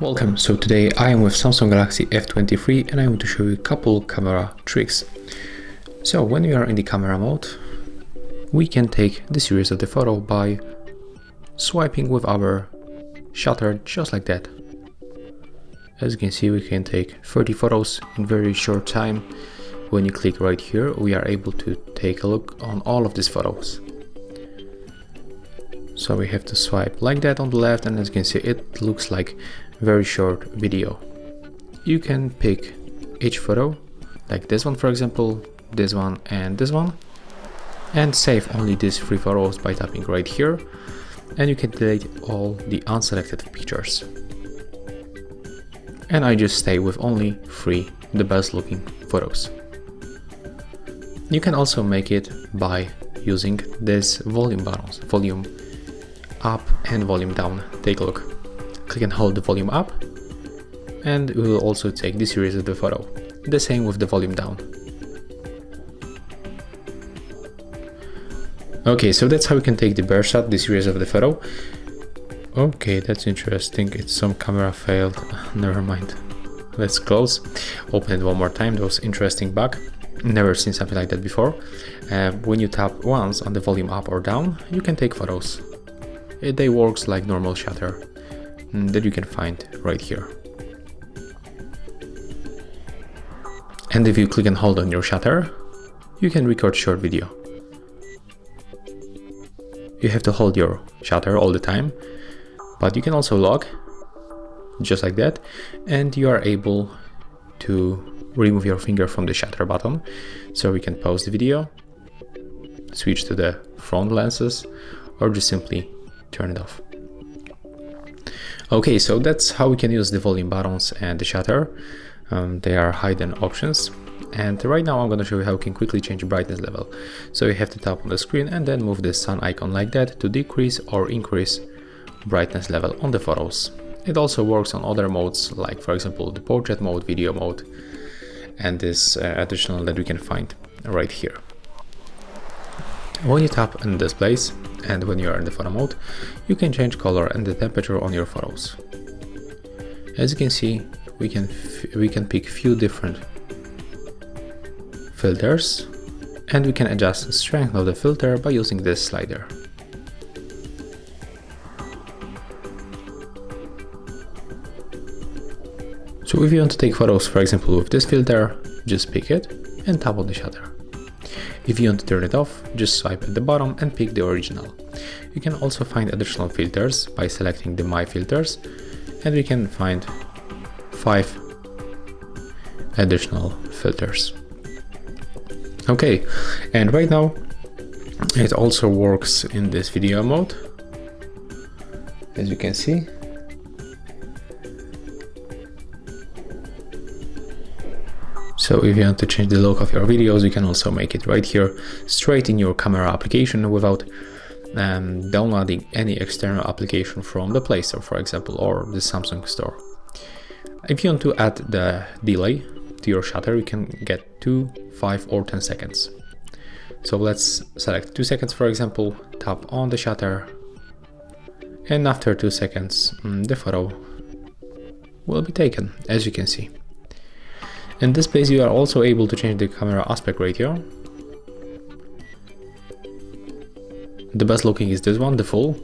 Welcome, so today I am with Samsung Galaxy F23 and I want to show you a couple camera tricks. So when we are in the camera mode, we can take the series of the photo by swiping with our shutter just like that. As you can see, we can take 30 photos in very short time. When you click right here, we are able to take a look on all of these photos. So we have to swipe like that on the left, and as you can see, it looks like very short video. You can pick each photo, like this one for example, this one, and save only these 3 photos by tapping right here, and you can delete all the unselected pictures. And I just stay with only 3 the best looking photos. You can also make it by using this volume buttons, volume up and volume down. Take a look. Click and hold the volume up and we will also take the series of the photo. The same with the volume down. Okay, so that's how we can take the bare shot, the series of the photo. Okay, that's interesting. It's some camera failed. Never mind. Let's close. Open it one more time. That was interesting bug. Never seen something like that before. When you tap once on the volume up or down, you can take photos. They works like normal shutter that you can find right here. And if you click and hold on your shutter, you can record short video. You have to hold your shutter all the time, but you can also lock just like that, and you are able to remove your finger from the shutter button. So we can pause the video, switch to the front lenses, or just simply turn it off. Okay, so that's how we can use the volume buttons and the shutter. They are hidden options. And right now I'm going to show you how you can quickly change the brightness level. So you have to tap on the screen and then move the sun icon like that to decrease or increase brightness level on the photos. It also works on other modes, like for example the portrait mode, video mode, and this additional that we can find right here. When you tap in this place and when you are in the photo mode, you can change color and the temperature on your photos. As you can see, we can pick few different filters, and we can adjust the strength of the filter by using this slider. So if you want to take photos, for example, with this filter, just pick it and tap on the shutter. If you want to turn it off, just swipe at the bottom and pick the original. You can also find additional filters by selecting the My Filters, and we can find 5 additional filters. Okay, and right now it also works in this video mode, as you can see. So if you want to change the look of your videos, you can also make it right here, straight in your camera application without downloading any external application from the Play Store, for example, or the Samsung store. If you want to add the delay to your shutter, you can get 2, 5 or 10 seconds. So let's select 2 seconds, for example, tap on the shutter, and after 2 seconds the photo will be taken, as you can see. In this place you are also able to change the camera aspect ratio. The best looking is this one, the full.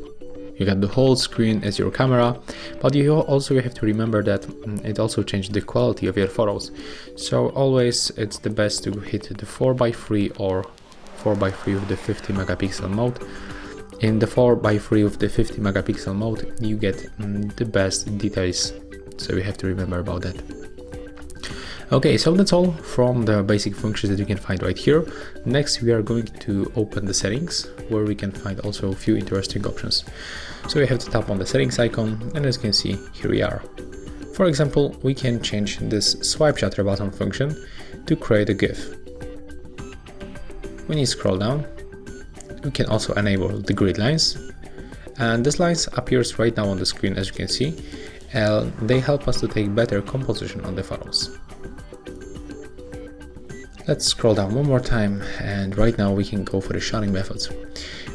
You got the whole screen as your camera, but you also have to remember that it also changes the quality of your photos. So always it's the best to hit the 4:3 or 4:3 with the 50 megapixel mode. In the 4:3 with the 50 megapixel mode you get the best details, so you have to remember about that. Okay, so that's all from the basic functions that you can find right here. Next we are going to open the settings, where we can find also a few interesting options. So we have to tap on the settings icon, and as you can see, here we are. For example, we can change this swipe shutter button function to create a GIF. When you scroll down, we can also enable the grid lines, and these lines appears right now on the screen, as you can see, and they help us to take better composition on the photos. Let's scroll down one more time, and right now we can go for the shotting methods,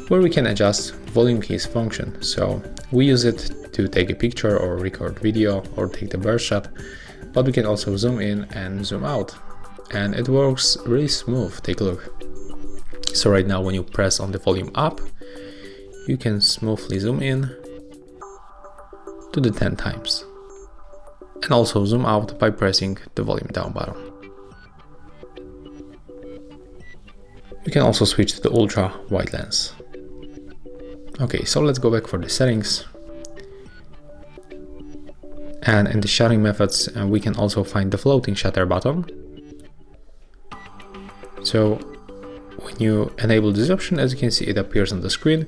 where we can adjust volume keys function. So we use it to take a picture or record video or take the burst shot, but we can also zoom in and zoom out, and it works really smooth. Take a look. So right now when you press on the volume up, you can smoothly zoom in to the 10 times, and also zoom out by pressing the volume down button. You can also switch to the ultra wide lens. Okay, so let's go back for the settings. And in the shutting methods, we can also find the floating shutter button. So when you enable this option, as you can see, it appears on the screen,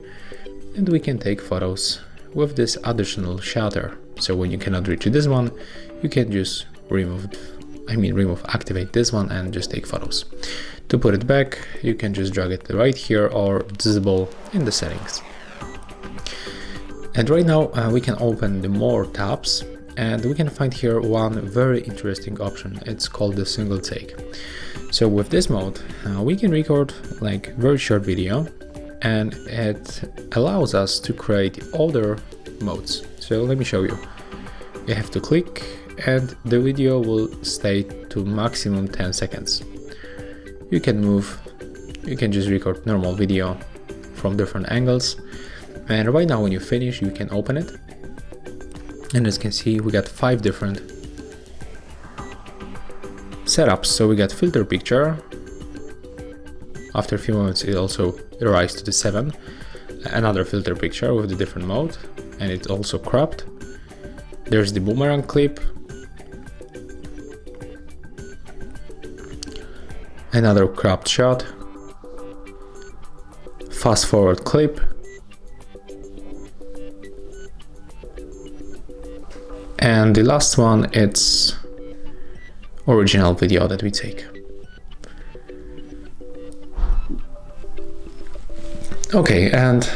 and we can take photos with this additional shutter. So when you cannot reach this one, you can just activate this one and just take photos. To put it back, you can just drag it right here or visible in the settings. And right now we can open the more tabs, and we can find here one very interesting option. It's called the single take. So with this mode, we can record like very short video, and it allows us to create other modes. So let me show you. You have to click, and the video will stay to maximum 10 seconds. You can move, you can just record normal video from different angles, and right now when you finish, you can open it, and as you can see, we got 5 different setups. So we got filter picture. After a few moments, it also arrives to the 7, another filter picture with a different mode, and it's also cropped. There's the boomerang clip, another cropped shot, fast forward clip, and the last one, it's original video that we take. Okay, and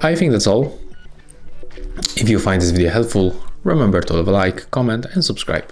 I think that's all. If you find this video helpful, remember to leave a like, comment and subscribe.